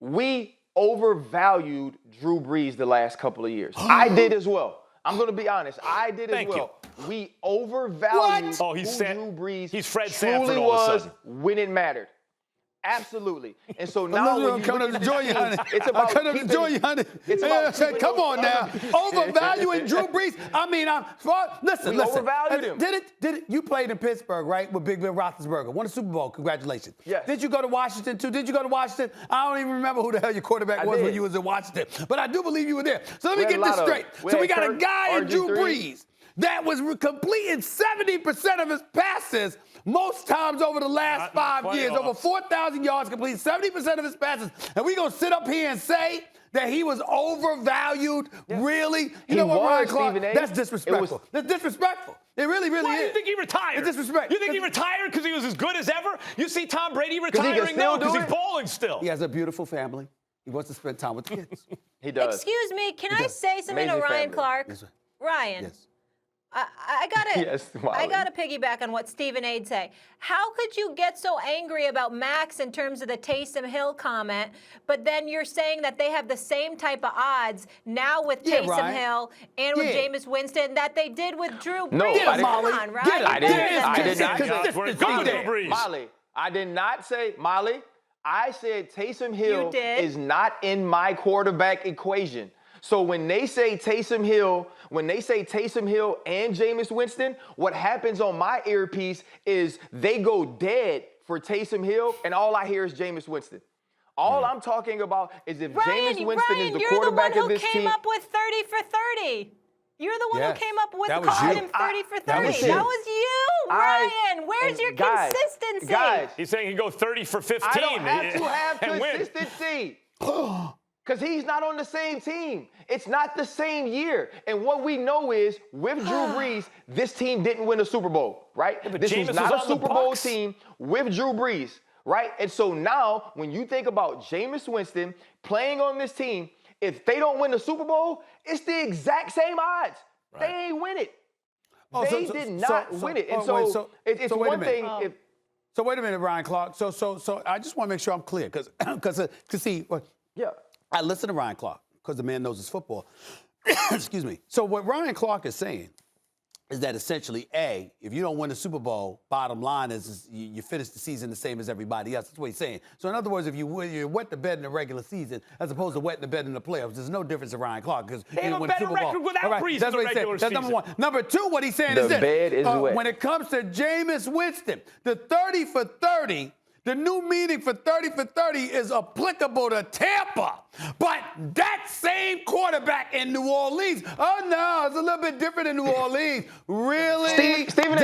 we overvalued Drew Brees the last couple of years. I did as well. I'm going to be honest. I did as well. We overvalued who Drew Brees he's Fred truly Sanford was when it mattered. Absolutely. And so now when you look at the teams, it's about It's about come on now. Overvaluing Drew Brees. I mean, listen. Overvalued him. Did it? You played in Pittsburgh, right, with Big Ben Roethlisberger. Won a Super Bowl. Congratulations. Yes. Did you go to Washington, too? Did you go to Washington? I don't even remember who the hell your quarterback was when you was in Washington. But I do believe you were there. So let me get this straight. So we got a guy in Drew Brees that was completing 70% of his passes most times over the last 5 years. Over 4,000 yards, completing 70% of his passes. And we going to sit up here and say that he was overvalued? Yeah. Really? You know what, Ryan Clark? That's disrespectful. That's disrespectful. It really is. Why do you think he retired? It's disrespect. You think he retired because he was as good as ever? You see Tom Brady retiring now because he's balling still. He has a beautiful family. He wants to spend time with the kids. He does. Excuse me, can I say something to Ryan Clark? Yes, Ryan. Yes. I gotta piggyback on what Stephen Aid say. How could you get so angry about Max in terms of the Taysom Hill comment, but then you're saying that they have the same type of odds now with Taysom Hill and with Jameis Winston that they did with Drew Brees? No, I did not say Molly. I did not say Molly. I said Taysom Hill is not in my quarterback equation. So when they say Taysom Hill, and Jameis Winston, what happens on my earpiece is they go dead for Taysom Hill, and all I hear is Jameis Winston. All I'm talking about is if Jameis Winston is the quarterback of this team. You're the one who came up with 30 for 30. You're the one who came up with calling him 30 for 30. That was you, Ryan. Where's your consistency? Guys, he's saying he can go 30 for 15. I don't have to have consistency. Because he's not on the same team. It's not the same year. And what we know is, with Drew Brees, this team didn't win a Super Bowl, right? Yeah, this was not a Super Bowl team with Drew Brees, right? And so now, when you think about Jameis Winston playing on this team, if they don't win the Super Bowl, it's the exact same odds. Right. They ain't win it. They did not win it. And it's one thing if... So wait a minute, Ryan Clark. So I just want to make sure I'm clear, because see, I listen to Ryan Clark because the man knows his football. Excuse me. So what Ryan Clark is saying is that essentially, A, if you don't win the Super Bowl, bottom line is you finish the season the same as everybody else. That's what he's saying. So in other words, if you wet the bed in the regular season as opposed to wetting the bed in the playoffs, there's no difference in Ryan Clark because they have a better record without Brees in the regular season. That's number one. Number two, what he's saying is this. The bed is wet. When it comes to Jameis Winston, the 30 for 30, the new meaning for 30 for 30 is applicable to Tampa. But that same quarterback in New Orleans, oh no, it's a little bit different in New Orleans. Really? Stephen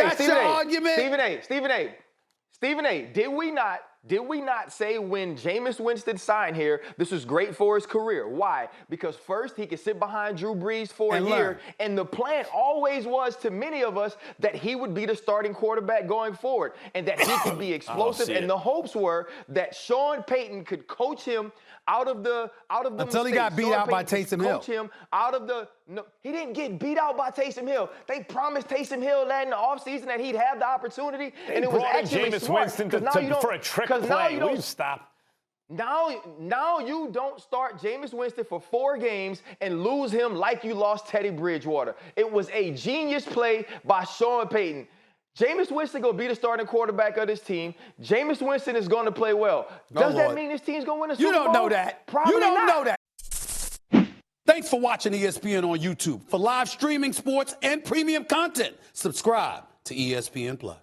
A, did we not say when Jameis Winston signed here, this was great for his career? Why? Because first, he could sit behind Drew Brees for a year, and the plan always was to many of us that he would be the starting quarterback going forward and that he could be explosive. And the hopes were that Sean Payton could coach him out of the until mistakes. He got beat out by Taysom Hill. Coach him out of the he didn't get beat out by Taysom Hill. They promised Taysom Hill that in the offseason that he'd have the opportunity, and it was actually Jameis smart. Winston for a trick play. Will you stop? Now you don't start Jameis Winston for 4 games and lose him like you lost Teddy Bridgewater. It was a genius play by Sean Payton. Jameis Winston going to be the starting quarterback of this team. Jameis Winston is going to play well. Does that mean this team's going to win a Super Bowl? You don't know that. Probably not. Know that. Thanks for watching ESPN on YouTube. For live streaming sports and premium content, subscribe to ESPN+.